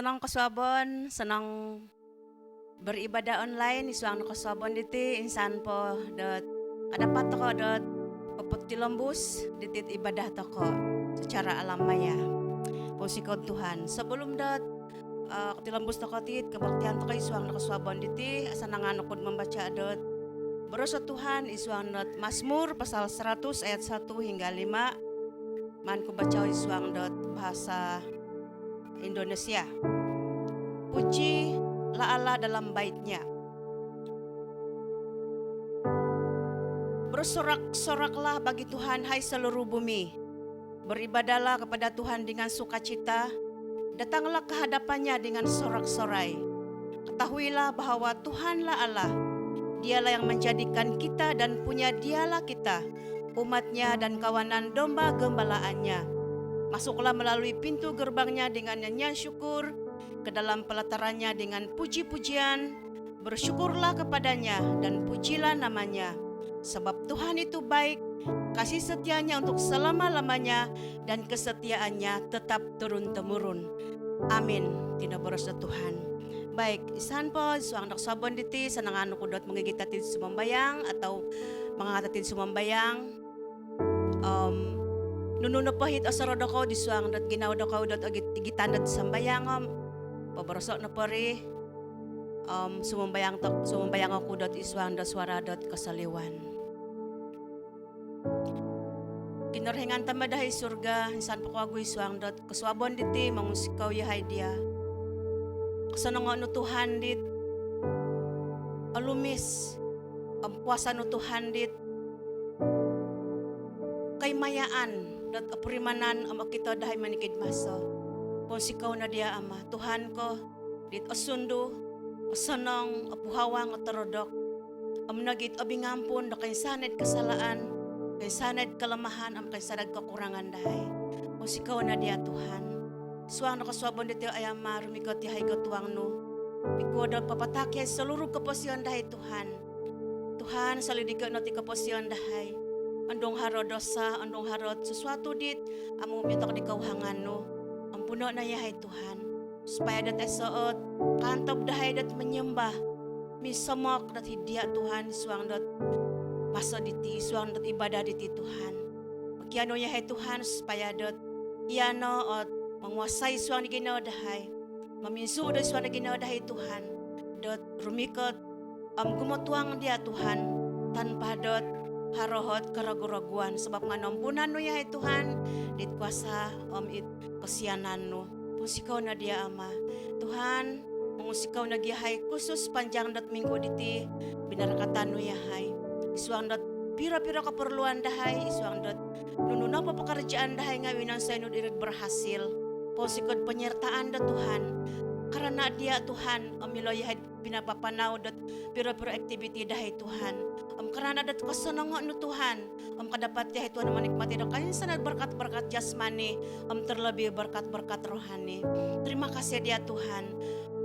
Senang kasabon, senang beribadah online isuang kasabon diti insan po dot kadapat toko dot upot tilembus ditit ibadah toko secara alam maya. Pusikon Tuhan. Sebelum dot tilembus toko tit kebaktian toko isuang kasabon diti asanangan ukod membaca dot berosa Tuhan isuang dot Mazmur pasal 100 ayat 1 hingga 5. Man ku baca isuang dot bahasa Indonesia. Puji la Allah dalam baitnya. Bersorak-soraklah bagi Tuhan hai seluruh bumi. Beribadahlah kepada Tuhan dengan sukacita. Datanglah ke hadapannya dengan sorak-sorai. Ketahuilah bahwa Tuhanlah Allah. Dialah yang menjadikan kita dan punya dialah kita, umatnya dan kawanan domba gembalaannya. Masuklah melalui pintu gerbangnya dengan nyanyian syukur, ke dalam pelatarannya dengan puji-pujian. Bersyukurlah kepadanya dan pujilah namanya. Sebab Tuhan itu baik, kasih setianya untuk selama-lamanya, dan kesetiaannya tetap turun-temurun. Amin. Tina berasa Tuhan. Baik, isan po, suang nak sabon diti, sanangan ko dot mangigitatin sumambayang atau mangatatin sumambayang. Nununo pahit asarodo ko di suang dot ginaw do ko dot igitan dot sambayangom. Pabarosok na pari. Sumambayang ako dot isuang dot suara dot kasaliwan. Kinarhingan tama dahi surga, insan po ko isuang dot kaswabon diti, mangusikaw yahay dia. Kasano nga no Tuhan dit alumis ang puasa no Tuhan dit kay mayaan dat apurimanan ang akita dahay manikid maso ponsikaw na dia ama Tuhan ko dit asundo asanong apuhawang atarodok am nagit abingampon da kay sanad kasalaan kay sanad kalamahan am kay sanad kakurangan dahay ponsikaw na dia Tuhan. Suang nakaswabon dito ay ama rumikot yahay katuang no. Bikoda papatakya seluruh keposian dahay Tuhan. Tuhan salidika nati keposian dahay. Andong haro dosa, andong harot sesuatu dit amu minta di kauhangan no. Ampuno na yahay Tuhan. Supaya dat esoot kantob dahay dat menyembah. Misamok dat hidia Tuhan suang dat masa diti suang dat ibadah diti Tuhan. Kiano yahay Tuhan supaya dat iano ot menguasai suang ginawa dahay, meminsu dari suang ginawa dahay Tuhan, dot rumikot gumotuang dia Tuhan, tanpa dot harohot keragu-raguan, sebab nganompunan no yahay Tuhan, dit kuasa it kesianan no, pusikaw na dia ama, Tuhan, mengusikaw na giyahay khusus panjang dot minggu diti, binarakatan no yahay, suang dot pira-pira keperluan dahay, suang dot nununa pa pekerjaan dahay ngawinan sa inod irid berhasil. Posikod penyertaan da Tuhan karena dia Tuhan amilo yahay pinapapanaw dat piro-piro activity dahay Tuhan karena dat kasanango no Tuhan kadapat yahay Tuhan manikmati da kanin sanad berkat-berkat jasmani terlebih berkat-berkat rohani. Terima kasih dia Tuhan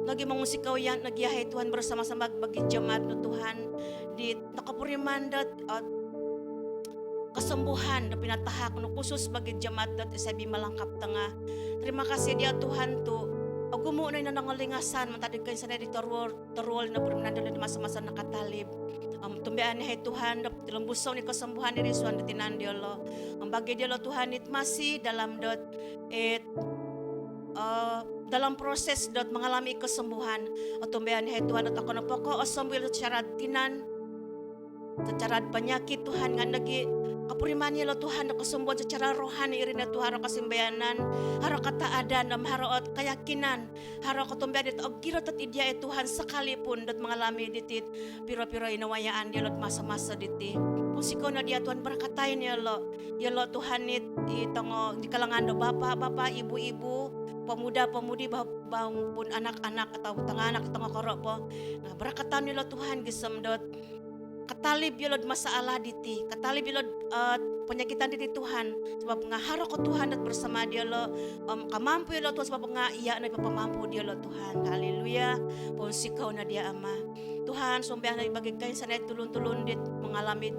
lagi mangusikaw yan nagyahay Tuhan bersama-sama bagi jemaat no Tuhan di nakapuriman dat kesembuhan da pinatahak no khusus bagi jemaat dat isabi malangkap tengah. Terima kasih dia Tuhan tu agumo na nangalingasan mantadi kayo sa di terwol na permenanda di masa-masa nakatalib. Tumbian ni Tuhan lembusaw ni kesembuhan diri suan ditinan dia lo. Bagi dia lo Tuhan it masih dalam dot dalam proses dot mengalami kesembuhan. Tumbian ni Tuhan dot ako na poko asambil secara tinan secara penyakit Tuhan nga nagi kapurimannya lo Tuhan kesembuhan secara rohani irina Tuhan haro kasimbayanan haro kataadan haro keyakinan haro ketumbian dit ogiro tat idia Tuhan sekalipun dat mengalami ditit piro-piro inawayaan dia lot masa-masa diti pusiko na dia Tuhan berkatain ya lo Tuhan it itongo di kalangan do bapak-bapak ibu-ibu pemuda-pemudi pun anak-anak atau tengah anak tengah korok po nah berkatan ya lo Tuhan gisemdot katalib yolod masalah diti, katalib yolod penyakitan diti Tuhan, sebab ngaharo ko Tuhan dat bersama dia lo, kamampu yolod Tuhan sebab iya na ipapamampu dia lo Tuhan, haleluya, ponsikaw na dia ama, Tuhan sumbihan na ibagi kayo sanay tulun-tulun dit mengalami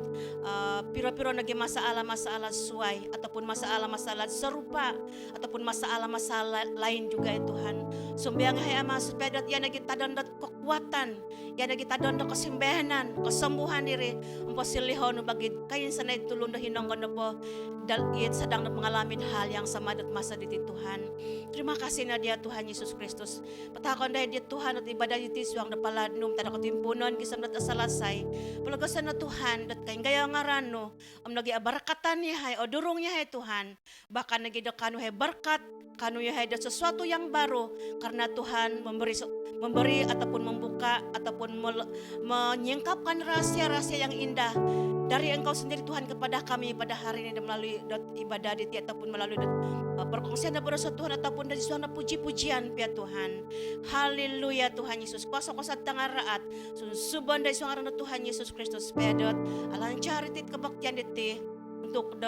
piro-piro nagi masalah-masalah sesuai ataupun masalah-masalah serupa ataupun masalah-masalah lain juga ya Tuhan, Sumbiang hai ama supaya dat yana kita dondat kekuatan, yana kita dondat kesembahanan, kesembuhan diri. Umposiliho no bagi kain sanay tulun do hinonggon po dal it sedang mengalami hal yang sama dat masa di Tuhan. Terima kasih na dia Tuhan Yesus Kristus. Patakon dahil dia Tuhan at ibadah di tiswang na paladnum tada kotimpunon kisam dat asalasay. Pulagasan na Tuhan dat kain gaya ngarano lagi abarakatan niya hay o durong niya hay Tuhan. Bahkan nagida kanu hay berkat kanu ya hay sesuatu yang baru karena Tuhan memberi ataupun membuka ataupun menyingkapkan rahasia-rahasia yang indah dari Engkau sendiri Tuhan kepada kami pada hari ini melalui ibadah diti ataupun melalui perkongsian dan berdoa Tuhan ataupun dari suara puji-pujian ya Tuhan. Haleluya Tuhan Yesus. Kuasa-kuasa tangaraat suban dari suara Tuhan Yesus Kristus pedot alancar tit kebaktian diti untuk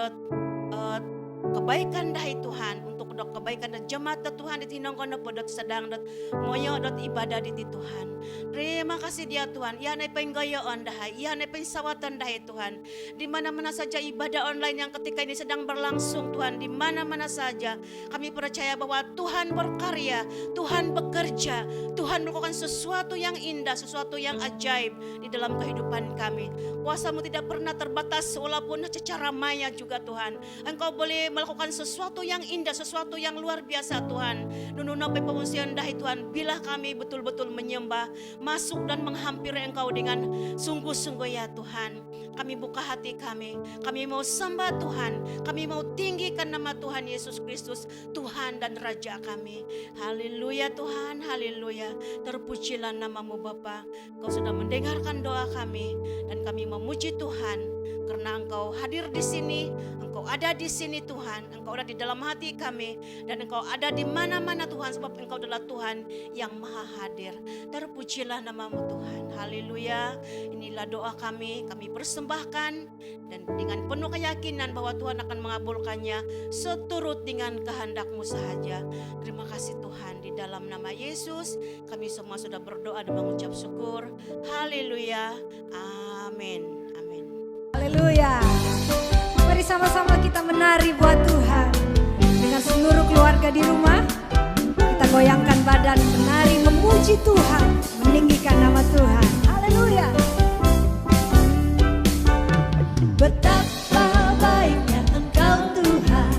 kebaikan dahi Tuhan, untuk dok kebaikan dan jemaat Tuhan di tinongkon podot sedang dot moyo dot ibadah di Tuhan. Terima kasih dia Tuhan. Ya nai penggayoan dahi, ya nai pensawatan dahi Tuhan. Di mana-mana saja ibadah online yang ketika ini sedang berlangsung Tuhan, di mana-mana saja kami percaya bahwa Tuhan berkarya, Tuhan bekerja, Tuhan melakukan sesuatu yang indah, sesuatu yang ajaib di dalam kehidupan kami. Kuasa-Mu tidak pernah terbatas walaupun secara maya juga Tuhan. Engkau boleh melakukan sesuatu yang indah, sesuatu yang luar biasa Tuhan. Nununa pengungsian dahi Tuhan, bila kami betul-betul menyembah, masuk dan menghampiri Engkau dengan sungguh-sungguh ya Tuhan. Kami buka hati kami mau sembah Tuhan, kami mau tinggikan nama Tuhan Yesus Kristus, Tuhan dan Raja kami. Haleluya Tuhan, haleluya. Terpujilah nama-Mu Bapa. Kau sudah mendengarkan doa kami dan kami memuji Tuhan karena Engkau hadir di sini, Engkau ada di sini Tuhan, Engkau ada di dalam hati kami dan Engkau ada di mana-mana Tuhan sebab Engkau adalah Tuhan yang maha hadir. Terpujilah nama-Mu Tuhan. Haleluya. Inilah doa kami persembahkan dan dengan penuh keyakinan bahwa Tuhan akan mengabulkannya seturut dengan kehendak-Mu sahaja. Terima kasih Tuhan, di dalam nama Yesus kami semua sudah berdoa dan mengucap syukur. Haleluya. Amin. Haleluya. Mari sama-sama kita menari buat Tuhan. Dengan seluruh keluarga di rumah, kita goyangkan badan, menari, memuji Tuhan, meninggikan nama Tuhan. Haleluya. Betapa baiknya Engkau Tuhan,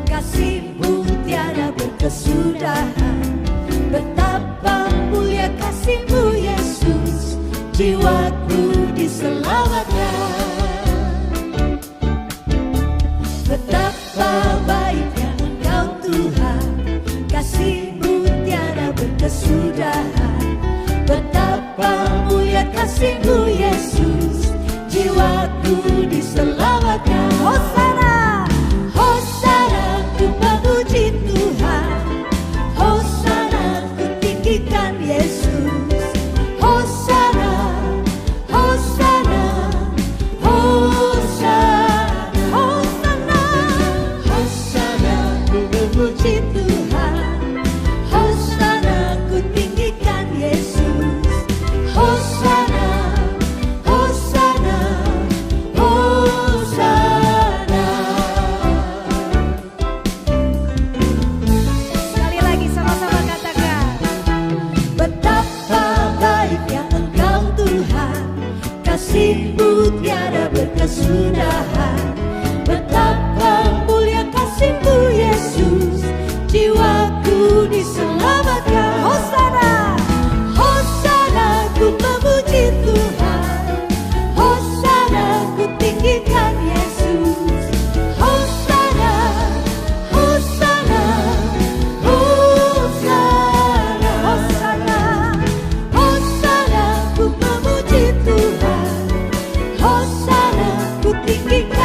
kasih-Mu tiada berkesudahan. Betapa mulia kasih-Mu Yesus, jiwaku diselamatkan. Betapa baiknya Engkau Tuhan, kasih-Mu tiada berkesudahan. Betapa mulia kasih-Mu Yesus, jiwaku diselamatkan. Hosana, Hosana, ku memuji Tuhan. Hosana, ku tinggikan Yesus. Hosana, Hosana, Hosana, Hosana, Hosana, ku memuji Tuhan. Hosana, ku tinggikan Yesus. Hosana, Hosana, Hosana. Sekali lagi sama-sama katakan. Betapa baiknya Engkau Tuhan, kasih-Mu tiada berkesudahan. Betapa mulia kasih-Mu Yesus, jiwaku diselamatkan. Hosana, Hosana, ku memuji Tuhan. Hosana, ku tinggikan Yesus. Hosana, Hosana, Hosana, Hosana, Hosana, ku memuji Tuhan. Hosana, ku tinggikan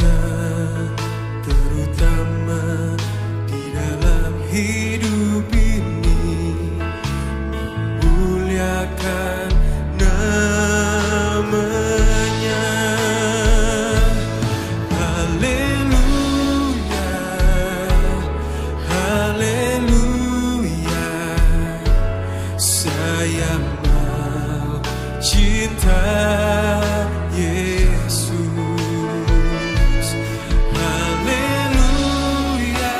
yang terutama di dalam hidup ini, memuliakan namanya. Haleluya, haleluya, saya mau cinta Yesus. Haleluya,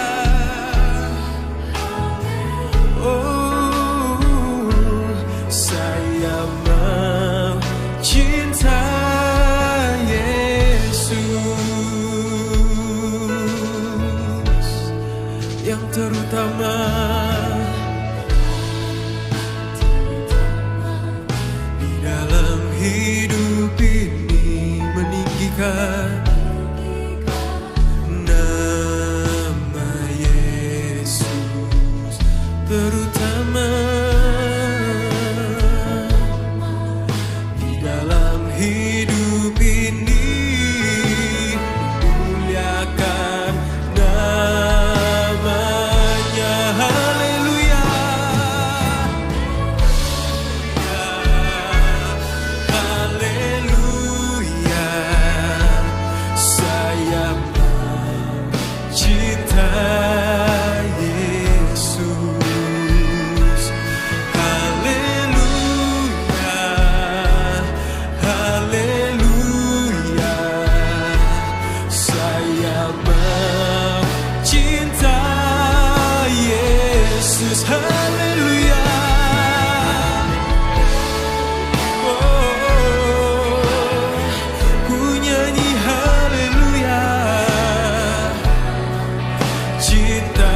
oh, saya mau cinta Yesus. Yang terutama di dalam hidup ini, meninggikan nama Yesus. Terutama di dalam hidup ini, memuliakan namanya. Haleluya, haleluya, saya mau cinta Yesus. Haleluya, haleluya, saya mau cinta Yesus. Haleluya, oh, ku nyanyi haleluya, cinta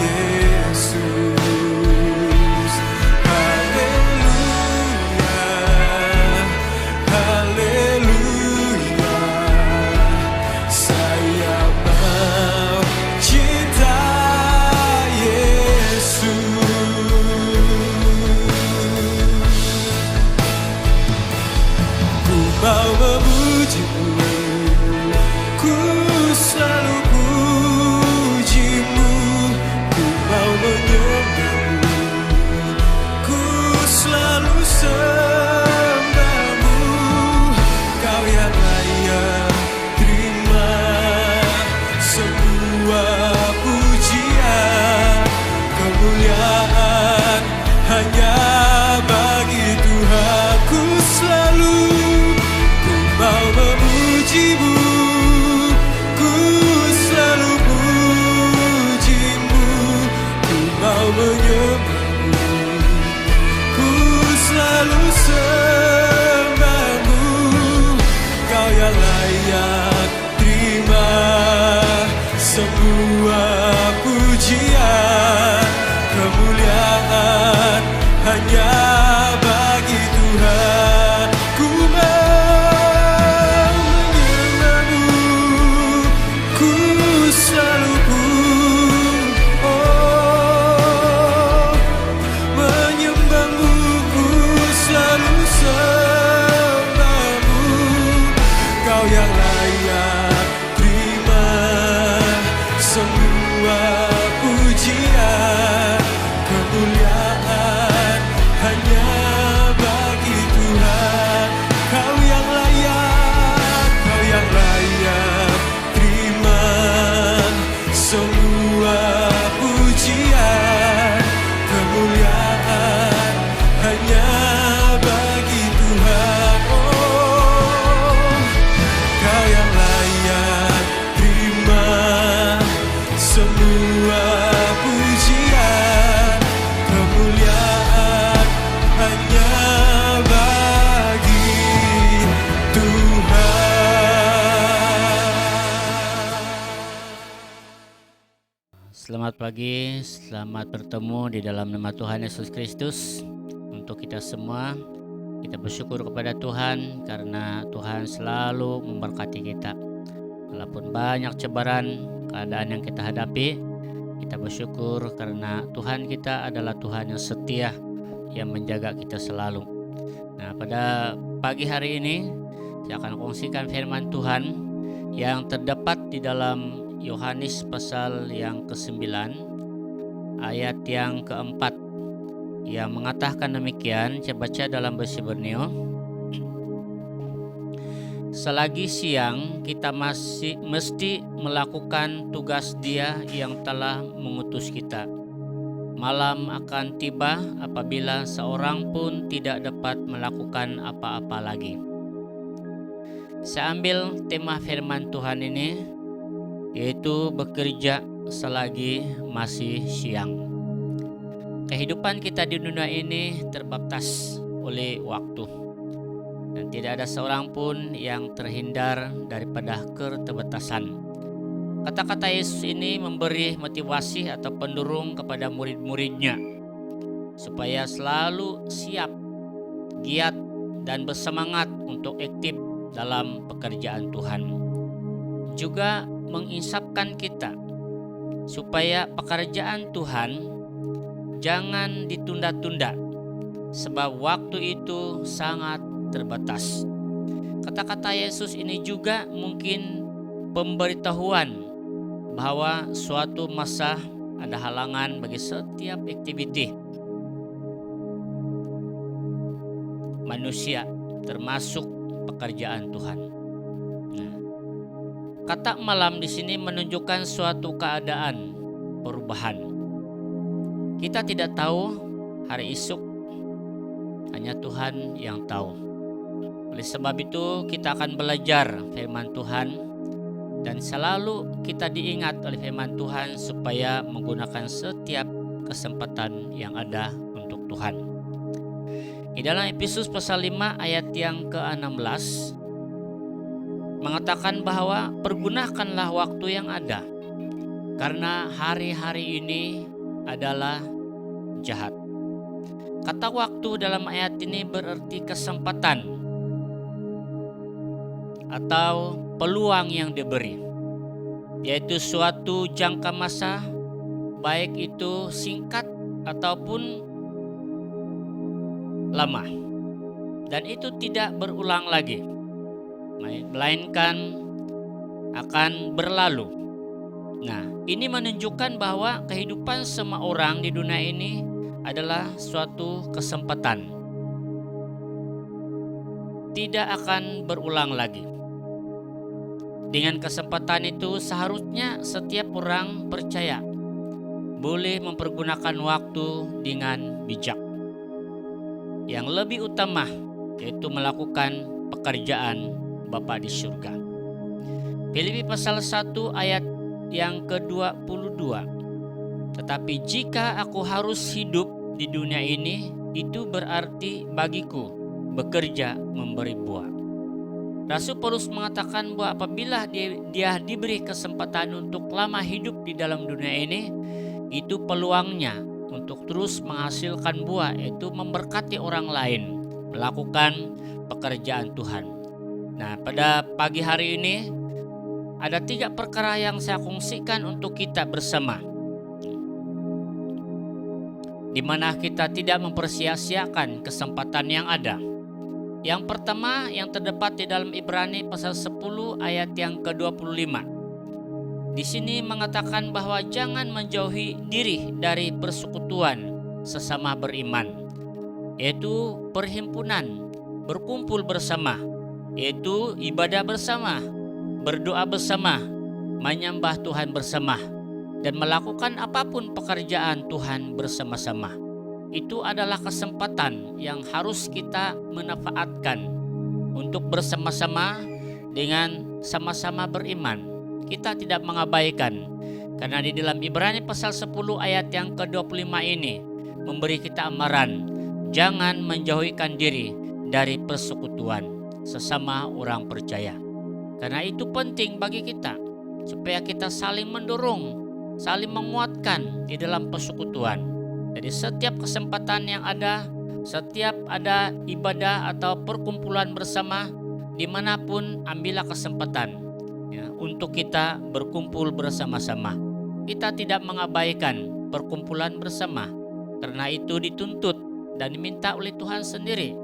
Yesus. Haleluya, haleluya, saya mau cinta Yesus. Ku mau memuji-Mu, ku selalu puji-Mu. Ku mau menyembah-Mu, ku selalu sembah-Mu. Kau yang layak terima semua pujian, kemuliaan hanya bagi Tuhan. Ku selalu, ku mau memuji-Mu, ku selalu puji-Mu. Ku mau menyembah-Mu, ku selalu sembah-Mu. Kau yang layak terima semua pujian, kemuliaan hanya bagi Tuhan. Ku mau menyembah-Mu, ku selalu menyembah-Mu, ku selalu sembah-Mu. Kau yang layak terima semua pujian, kemuliaan hanya bagi Tuhan. Kau yang layak, kau yang layak terima semua pujian, kemuliaan hanya bagi Tuhan. Oh, kau yang layak terima semua pujian, kemuliaan hanya bagi Tuhan. Selamat pagi, selamat bertemu di dalam nama Tuhan Yesus Kristus. Untuk kita semua, kita bersyukur kepada Tuhan karena Tuhan selalu memberkati kita. Walaupun banyak cobaan, keadaan yang kita hadapi, kita bersyukur karena Tuhan kita adalah Tuhan yang setia, yang menjaga kita selalu. Nah, pada pagi hari ini saya akan kongsikan firman Tuhan yang terdapat di dalam Yohanes pasal yang ke-9 ayat yang ke-4 yang mengatakan demikian. Saya baca dalam bahasa Borneo. Selagi siang kita masih mesti melakukan tugas Dia yang telah mengutus kita. Malam akan tiba apabila seorang pun tidak dapat melakukan apa-apa lagi. Saya ambil tema firman Tuhan ini, yaitu bekerja selagi masih siang. Kehidupan kita di dunia ini terbatas oleh waktu. Dan tidak ada seorang pun yang terhindar daripada keterbatasan. Kata-kata Yesus ini memberi motivasi atau pendorong kepada murid-muridnya supaya selalu siap, giat, dan bersemangat untuk aktif dalam pekerjaan Tuhan. Juga menginsapkan kita supaya pekerjaan Tuhan jangan ditunda-tunda, sebab waktu itu sangat terbatas. Kata-kata Yesus ini juga mungkin pemberitahuan bahwa suatu masa ada halangan bagi setiap aktiviti manusia, termasuk pekerjaan Tuhan. Nah, kata malam di sini menunjukkan suatu keadaan perubahan. Kita tidak tahu hari esok, hanya Tuhan yang tahu. Oleh sebab itu kita akan belajar firman Tuhan dan selalu kita diingat oleh firman Tuhan supaya menggunakan setiap kesempatan yang ada untuk Tuhan. Di dalam Efesus pasal 5 ayat yang ke-16 mengatakan bahwa pergunakanlah waktu yang ada, karena hari-hari ini adalah jahat. Kata waktu dalam ayat ini berarti kesempatan atau peluang yang diberi, yaitu suatu jangka masa, baik itu singkat ataupun lama, dan itu tidak berulang lagi, melainkan akan berlalu. Nah, ini menunjukkan bahwa kehidupan semua orang di dunia ini adalah suatu kesempatan, tidak akan berulang lagi. Dengan kesempatan itu seharusnya setiap orang percaya boleh mempergunakan waktu dengan bijak. Yang lebih utama yaitu melakukan pekerjaan Bapa di surga. Filipi pasal 1 ayat yang ke-22. Tetapi jika aku harus hidup di dunia ini, itu berarti bagiku bekerja memberi buah. Rasul Paulus mengatakan bahwa apabila dia diberi kesempatan untuk lama hidup di dalam dunia ini, itu peluangnya untuk terus menghasilkan buah, yaitu memberkati orang lain, melakukan pekerjaan Tuhan. Nah, pada pagi hari ini ada 3 perkara yang saya kongsikan untuk kita bersama, di mana kita tidak mempersia-siakan kesempatan yang ada. Yang pertama yang terdapat di dalam Ibrani pasal 10 ayat yang ke-25. Di sini mengatakan bahwa jangan menjauhi diri dari persekutuan sesama beriman, yaitu perhimpunan, berkumpul bersama, yaitu ibadah bersama, berdoa bersama, menyembah Tuhan bersama, dan melakukan apapun pekerjaan Tuhan bersama-sama. Itu adalah kesempatan yang harus kita manfaatkan untuk bersama-sama dengan sama-sama beriman. Kita tidak mengabaikan, karena di dalam Ibrani pasal 10 ayat yang ke-25 ini memberi kita amaran, jangan menjauhkan diri dari persekutuan sesama orang percaya. Karena itu penting bagi kita, supaya kita saling mendorong, saling menguatkan di dalam persekutuan. Jadi setiap kesempatan yang ada, setiap ada ibadah atau perkumpulan bersama, dimanapun ambillah kesempatan ya, untuk kita berkumpul bersama-sama. Kita tidak mengabaikan perkumpulan bersama, karena itu dituntut dan diminta oleh Tuhan sendiri.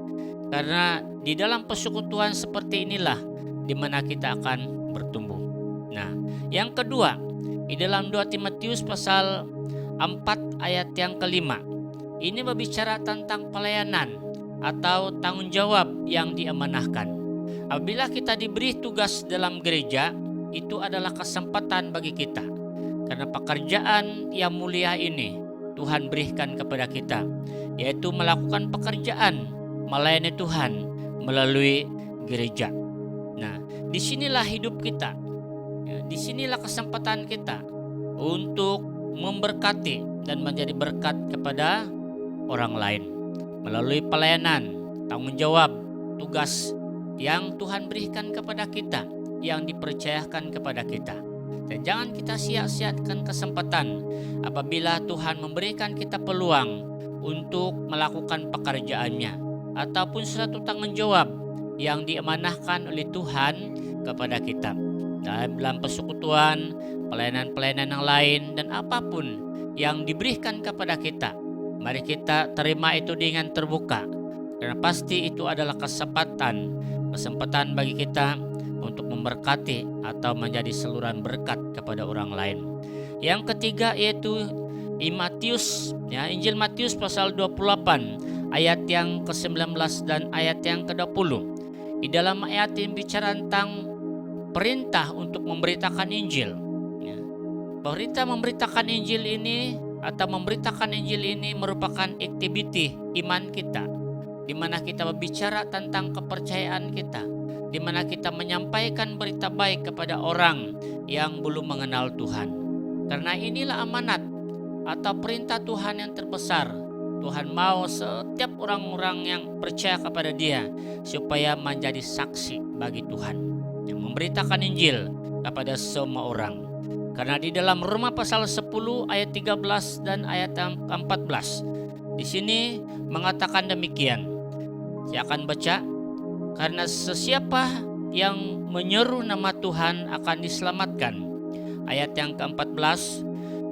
Karena di dalam persekutuan seperti inilah di mana kita akan bertumbuh. Nah, yang kedua, di dalam 2 Timotius pasal 4 ayat yang kelima, ini berbicara tentang pelayanan atau tanggung jawab yang diamanahkan. Apabila kita diberi tugas dalam gereja, itu adalah kesempatan bagi kita. Karena pekerjaan yang mulia ini Tuhan berikan kepada kita, yaitu melakukan pekerjaan melayani Tuhan melalui gereja. Nah, disinilah hidup kita, disinilah kesempatan kita untuk memberkati dan menjadi berkat kepada orang lain melalui pelayanan, tanggung jawab, tugas yang Tuhan berikan kepada kita, yang dipercayakan kepada kita. Dan jangan kita sia-siakan kesempatan apabila Tuhan memberikan kita peluang untuk melakukan pekerjaannya ataupun suatu tanggung jawab yang diamanahkan oleh Tuhan kepada kita. Dalam persekutuan, pelayanan-pelayanan yang lain, dan apapun yang diberikan kepada kita, mari kita terima itu dengan terbuka. Karena pasti itu adalah kesempatan bagi kita untuk memberkati atau menjadi saluran berkat kepada orang lain. Yang ketiga yaitu Injil Matius pasal 28 ayat yang ke-19 dan ayat yang ke-20. Di dalam ayat ini bicara tentang perintah untuk memberitakan Injil. Perintah memberitakan Injil ini atau memberitakan Injil ini merupakan aktiviti iman kita, di mana kita berbicara tentang kepercayaan kita, di mana kita menyampaikan berita baik kepada orang yang belum mengenal Tuhan. Karena inilah amanat atau perintah Tuhan yang terbesar. Tuhan mau setiap orang-orang yang percaya kepada Dia supaya menjadi saksi bagi Tuhan, yang memberitakan Injil kepada semua orang. Karena di dalam Roma pasal 10 ayat 13 dan ayat 14, di sini mengatakan demikian. Saya akan baca. Karena sesiapa yang menyeru nama Tuhan akan diselamatkan. Ayat yang ke-14,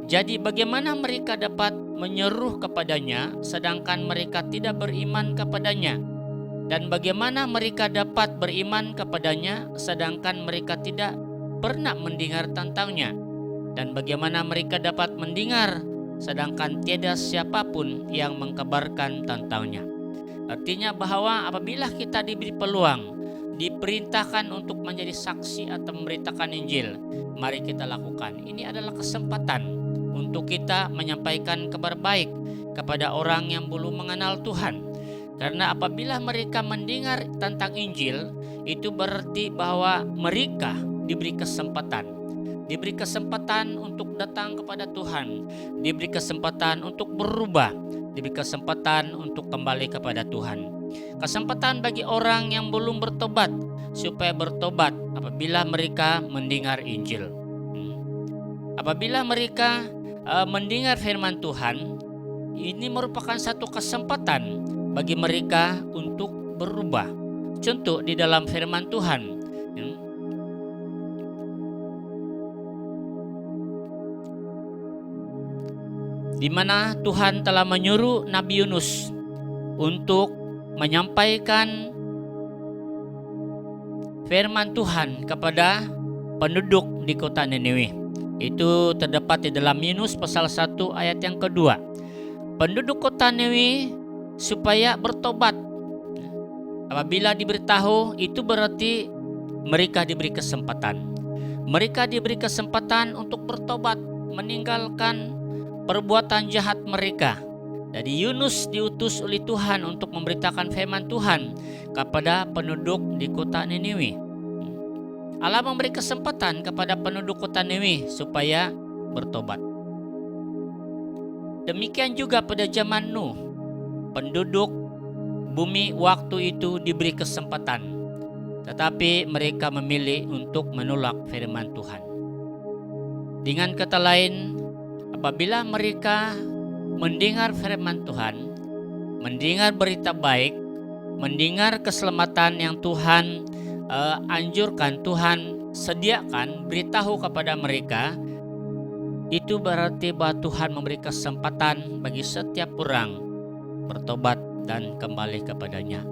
jadi bagaimana mereka dapat menyeru kepadanya sedangkan mereka tidak beriman kepadanya? Dan bagaimana mereka dapat beriman kepadanya sedangkan mereka tidak pernah mendengar tentangnya? Dan bagaimana mereka dapat mendengar sedangkan tiada siapapun yang mengkabarkan tentangnya? Artinya bahwa apabila kita diberi peluang, diperintahkan untuk menjadi saksi atau memberitakan Injil, mari kita lakukan. Ini adalah kesempatan untuk kita menyampaikan kabar baik kepada orang yang belum mengenal Tuhan. Karena apabila mereka mendengar tentang Injil, itu berarti bahwa mereka diberi kesempatan. Diberi kesempatan untuk datang kepada Tuhan, diberi kesempatan untuk berubah, diberi kesempatan untuk kembali kepada Tuhan. Kesempatan bagi orang yang belum bertobat supaya bertobat apabila mereka mendengar Injil. Apabila mereka mendengar firman Tuhan, ini merupakan satu kesempatan bagi mereka untuk berubah. Contoh di dalam firman Tuhan, di mana Tuhan telah menyuruh Nabi Yunus untuk menyampaikan firman Tuhan kepada penduduk di kota Niniwe. Itu terdapat di dalam Yunus pasal 1 ayat yang kedua. Penduduk kota Niniwe supaya bertobat. Apabila diberitahu, itu berarti mereka diberi kesempatan. Mereka diberi kesempatan untuk bertobat, meninggalkan perbuatan jahat mereka. Jadi Yunus diutus oleh Tuhan untuk memberitakan firman Tuhan kepada penduduk di kota Niniwe. Allah memberi kesempatan kepada penduduk kota Niniwe supaya bertobat. Demikian juga pada zaman Nuh, penduduk bumi waktu itu diberi kesempatan, tetapi mereka memilih untuk menolak firman Tuhan. Dengan kata lain, apabila mereka mendengar firman Tuhan, mendengar berita baik, mendengar keselamatan yang Tuhan anjurkan, Tuhan sediakan, beritahu kepada mereka, itu berarti bahwa Tuhan memberi kesempatan bagi setiap orang bertobat dan kembali kepadanya.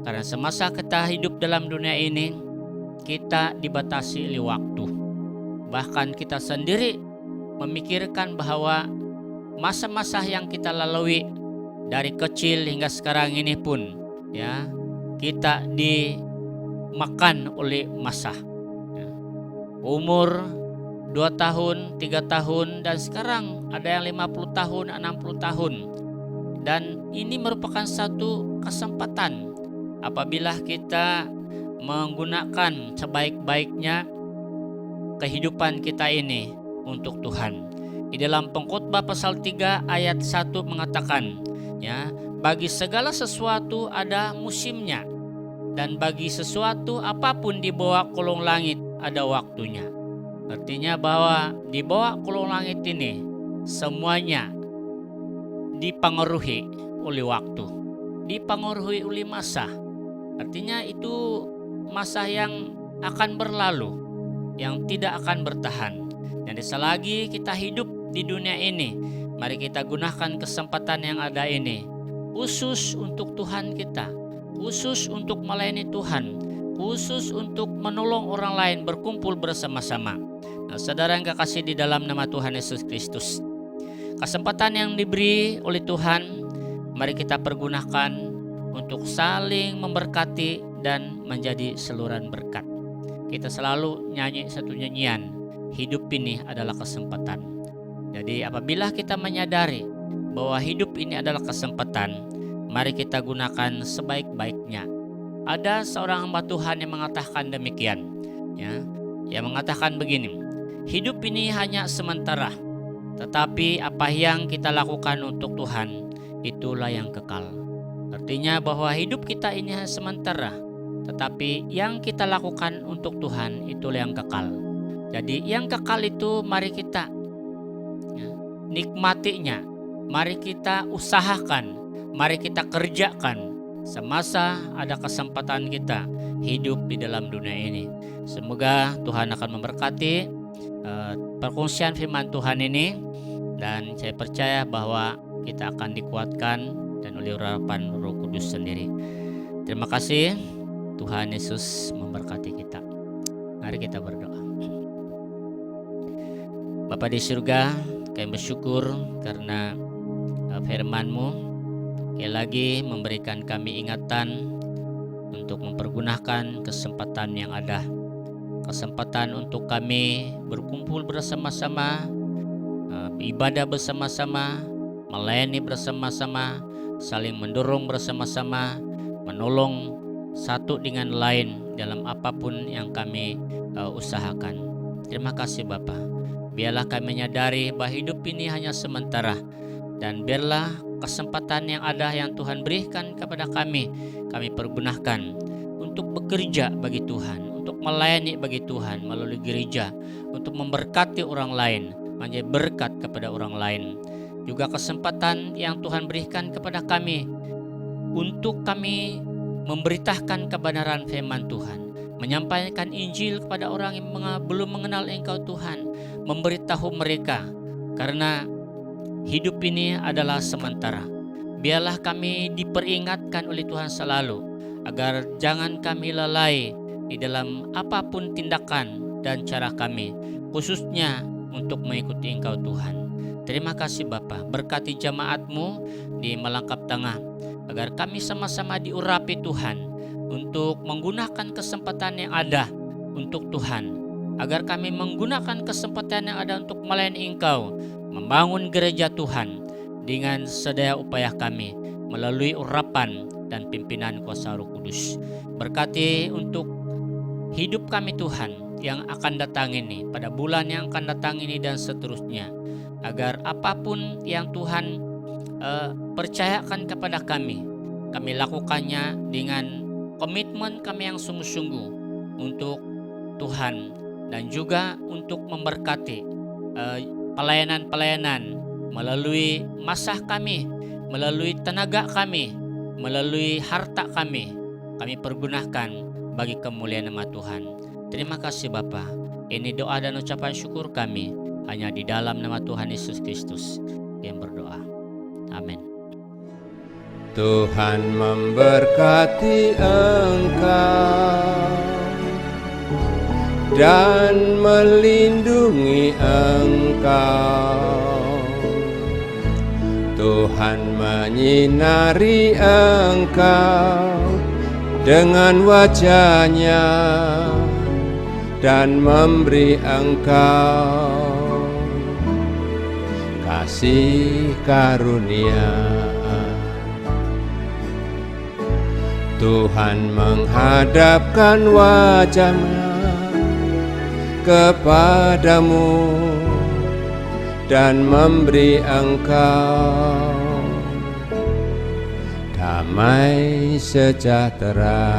Karena semasa kita hidup dalam dunia ini, kita dibatasi oleh waktu. Bahkan kita sendiri memikirkan bahwa masa-masa yang kita lalui dari kecil hingga sekarang ini pun ya, kita dimakan oleh masa. Ya. Umur 2 tahun, 3 tahun, dan sekarang ada yang 50 tahun, 60 tahun. Dan ini merupakan satu kesempatan apabila kita menggunakan sebaik-baiknya kehidupan kita ini untuk Tuhan. Di dalam Pengkhotbah pasal 3 ayat 1 mengatakan, ya, bagi segala sesuatu ada musimnya, dan bagi sesuatu apapun di bawah kolong langit ada waktunya. Artinya bahwa di bawah kolong langit ini semuanya dipengaruhi oleh waktu, dipengaruhi oleh masa. Artinya itu masa yang akan berlalu, yang tidak akan bertahan. Dan selagi kita hidup di dunia ini, mari kita gunakan kesempatan yang ada ini khusus untuk Tuhan kita, khusus untuk melayani Tuhan, khusus untuk menolong orang lain, berkumpul bersama-sama. Nah, saudara yang kekasih di dalam nama Tuhan Yesus Kristus, kesempatan yang diberi oleh Tuhan, mari kita pergunakan untuk saling memberkati dan menjadi saluran berkat. Kita selalu nyanyi satu nyanyian, hidup ini adalah kesempatan. Jadi apabila kita menyadari bahwa hidup ini adalah kesempatan, mari kita gunakan sebaik-baiknya. Ada seorang hamba Tuhan yang mengatakan demikian, ya, yang mengatakan begini, hidup ini hanya sementara, tetapi apa yang kita lakukan untuk Tuhan, itulah yang kekal. Artinya bahwa hidup kita ini hanya sementara, tetapi yang kita lakukan untuk Tuhan itulah yang kekal. Jadi yang kekal itu mari kita nikmatinya, mari kita usahakan, mari kita kerjakan semasa ada kesempatan kita hidup di dalam dunia ini. Semoga Tuhan akan memberkati perkongsian firman Tuhan ini, dan saya percaya bahwa kita akan dikuatkan dan oleh urapan Roh Kudus sendiri. Terima kasih. Tuhan Yesus memberkati kita. Mari kita berdoa. Bapa di surga, kami bersyukur karena firman-Mu sekali lagi memberikan kami ingatan untuk mempergunakan kesempatan yang ada. Kesempatan untuk kami berkumpul bersama-sama, ibadah bersama-sama, melayani bersama-sama, saling mendorong bersama-sama, menolong satu dengan lain dalam apapun yang kami usahakan. Terima kasih Bapa. Biarlah kami menyadari bahwa hidup ini hanya sementara, dan biarlah kesempatan yang ada yang Tuhan berikan kepada kami pergunakan untuk bekerja bagi Tuhan, untuk melayani bagi Tuhan melalui gereja, untuk memberkati orang lain, menjadi berkat kepada orang lain. Juga kesempatan yang Tuhan berikan kepada kami untuk kami memberitakan kebenaran firman Tuhan, menyampaikan Injil kepada orang yang belum mengenal Engkau Tuhan, memberitahu mereka, karena hidup ini adalah sementara. Biarlah kami diperingatkan oleh Tuhan selalu, agar jangan kami lalai di dalam apapun tindakan dan cara kami, khususnya untuk mengikuti Engkau Tuhan. Terima kasih Bapa, berkati jemaat-Mu di Melangkap Tengah, agar kami sama-sama diurapi Tuhan untuk menggunakan kesempatan yang ada untuk Tuhan, agar kami menggunakan kesempatan yang ada untuk melayani Engkau, membangun gereja Tuhan dengan sedaya upaya kami melalui urapan dan pimpinan kuasa Roh Kudus. Berkati untuk hidup kami Tuhan yang akan datang ini, pada bulan yang akan datang ini dan seterusnya, agar apapun yang Tuhan percayakan kepada kami lakukannya dengan komitmen kami yang sungguh-sungguh untuk Tuhan, dan juga untuk memberkati pelayanan-pelayanan melalui masa kami, melalui tenaga kami, melalui harta kami pergunakan bagi kemuliaan nama Tuhan. Terima kasih Bapa. Ini doa dan ucapan syukur kami hanya di dalam nama Tuhan Yesus Kristus yang berdoa. Amin. Tuhan memberkati engkau dan melindungi menaungi engkau. Tuhan menyinari engkau dengan wajah-Nya dan memberi engkau kasih karunia. Tuhan menghadapkan wajah-Nya kepadamu dan memberi engkau damai sejahtera.